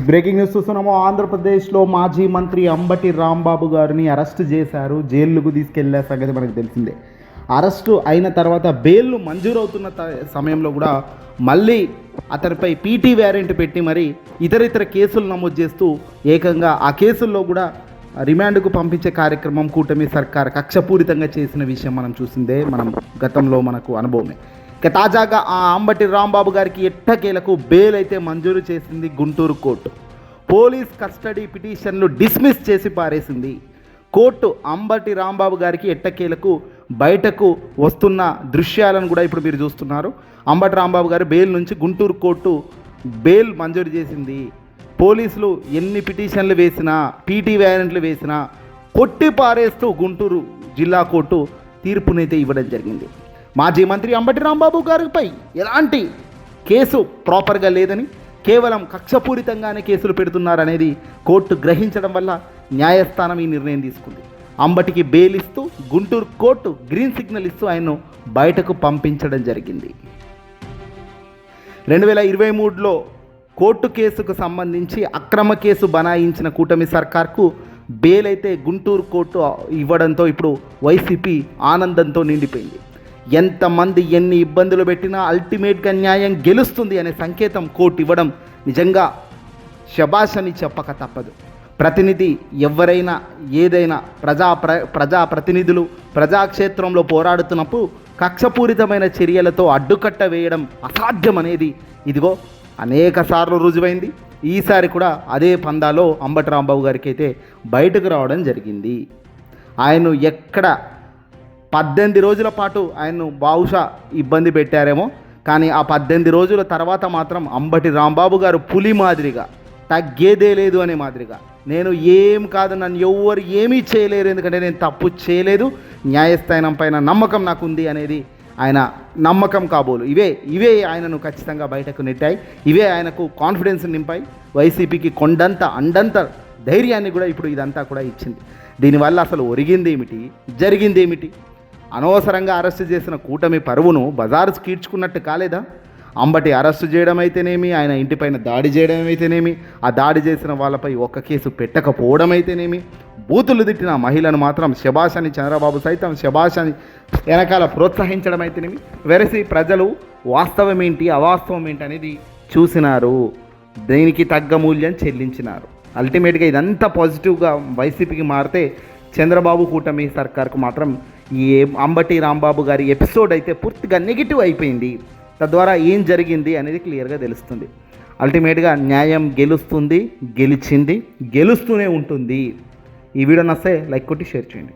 Breaking news చూస్తున్నాము. ఆంధ్రప్రదేశ్లో మాజీ మంత్రి అంబటి రాంబాబు గారిని అరెస్ట్ చేశారు. జైలుకు తీసుకెళ్లే సంగతి మనకు తెలిసిందే. అరెస్టు అయిన తర్వాత బెయిల్ మంజూరవుతున్న సమయంలో కూడా మళ్ళీ అతనిపై పీటీ వ్యారెంట్ పెట్టి మరి ఇతర కేసులు నమోదు చేస్తూ ఏకంగా ఆ కేసుల్లో కూడా రిమాండ్కు పంపించే కార్యక్రమం కూటమి సర్కార్ కక్షపూరితంగా చేసిన విషయం మనం చూసిందే, మనం గతంలో మనకు అనుభవమే. ఇక తాజాగా ఆ అంబటి రాంబాబు గారికి ఎట్టకేలకు బెయిల్ అయితే మంజూరు చేసింది గుంటూరు కోర్టు. పోలీస్ కస్టడీ పిటిషన్లు డిస్మిస్ చేసి పారేసింది కోర్టు. అంబటి రాంబాబు గారికి ఎట్టకేలకు బయటకు వస్తున్న దృశ్యాలను కూడా ఇప్పుడు మీరు చూస్తున్నారు. అంబటి రాంబాబు గారు బెయిల్ నుంచి గుంటూరు కోర్టు బెయిల్ మంజూరు చేసింది. పోలీసులు ఎన్ని పిటిషన్లు వేసినా, పీటీ వ్యారెంట్లు వేసినా కొట్టి పారేస్తూ గుంటూరు జిల్లా కోర్టు తీర్పునైతే ఇవ్వడం జరిగింది. మాజీ మంత్రి అంబటి రాంబాబు గారిపై ఎలాంటి కేసు ప్రాపర్గా లేదని, కేవలం కక్షపూరితంగానే కేసులు పెడుతున్నారనేది కోర్టు గ్రహించడం వల్ల న్యాయస్థానం ఈ నిర్ణయం తీసుకుంది. అంబటికి బెయిల్ ఇస్తూ గుంటూరు కోర్టు గ్రీన్ సిగ్నల్ ఇస్తూ ఆయన్ను బయటకు పంపించడం జరిగింది. 2023లో కోర్టు కేసుకు సంబంధించి అక్రమ కేసు బనాయించిన కూటమి సర్కార్కు బెయిల్ అయితే గుంటూరు కోర్టు ఇవ్వడంతో ఇప్పుడు వైసీపీ ఆనందంతో నిండిపోయింది. ఎంతమంది ఎన్ని ఇబ్బందులు పెట్టినా అల్టిమేట్గా న్యాయం గెలుస్తుంది అనే సంకేతం కోర్టు ఇవ్వడం నిజంగా శబాష్ అని చెప్పక తప్పదు. ప్రతినిధి ఎవరైనా ఏదైనా ప్రజాప్రతినిధులు ప్రజాక్షేత్రంలో పోరాడుతున్నప్పుడు కక్షపూరితమైన చర్యలతో అడ్డుకట్ట వేయడం అసాధ్యం అనేది ఇదిగో అనేక సార్లు రుజువైంది. ఈసారి కూడా అదే పందాలో అంబటి రాంబాబు గారికి అయితే బయటకు రావడం జరిగింది. ఆయన ఎక్కడ 18 రోజుల పాటు ఆయన్ను బహుశా ఇబ్బంది పెట్టారేమో, కానీ ఆ 18 రోజుల తర్వాత మాత్రం అంబటి రాంబాబు గారు పులి మాదిరిగా తగ్గేదే లేదు అనే మాదిరిగా, నేను ఏం కాదు, నన్ను ఎవ్వరు ఏమీ చేయలేరు, ఎందుకంటే నేను తప్పు చేయలేదు, న్యాయస్థానం పైన నమ్మకం నాకు ఉంది అనేది ఆయన నమ్మకం కాబోలు ఇవే ఆయనను ఖచ్చితంగా బయటకు నెట్టాయి. ఇవే ఆయనకు కాన్ఫిడెన్స్ నింపాయి. వైసీపీకి కొండంత అండంత ధైర్యాన్ని కూడా ఇప్పుడు ఇదంతా కూడా ఇచ్చింది. దీనివల్ల అసలు ఒరిగిందేమిటి, జరిగిందేమిటి? అనవసరంగా అరెస్టు చేసిన కూటమి పరువును బజారు కీడ్చుకున్నట్టు కాలేదా? అంబటి అరెస్టు చేయడం అయితేనేమి, ఆయన ఇంటిపైన దాడి చేయడం అయితేనేమి, ఆ దాడి చేసిన వాళ్ళపై ఒక్క కేసు పెట్టకపోవడం అయితేనేమి, బూతులు తిట్టిన మహిళను మాత్రం శబాష్ అని చంద్రబాబు సైతం శబాష్ అని వెనకాల ప్రోత్సహించడం అయితేనేమి, వెరసి ప్రజలు వాస్తవం ఏంటి అవాస్తవం ఏంటి అనేది చూసినారు. దీనికి తగ్గ మూల్యం చెల్లించినారు. అల్టిమేట్గా ఇదంతా పాజిటివ్గా వైసీపీకి మారితే చంద్రబాబు కూటమి సర్కార్కు మాత్రం ఈ అంబటి రాంబాబు గారి ఎపిసోడ్ అయితే పూర్తిగా నెగిటివ్ అయిపోయింది. తద్వారా ఏం జరిగింది అనేది క్లియర్గా తెలుస్తుంది. అల్టిమేట్గా న్యాయం గెలుస్తుంది, గెలిచింది, గెలుస్తూనే ఉంటుంది. ఈ వీడియో నచ్చితే లైక్ కొట్టి షేర్ చేయండి.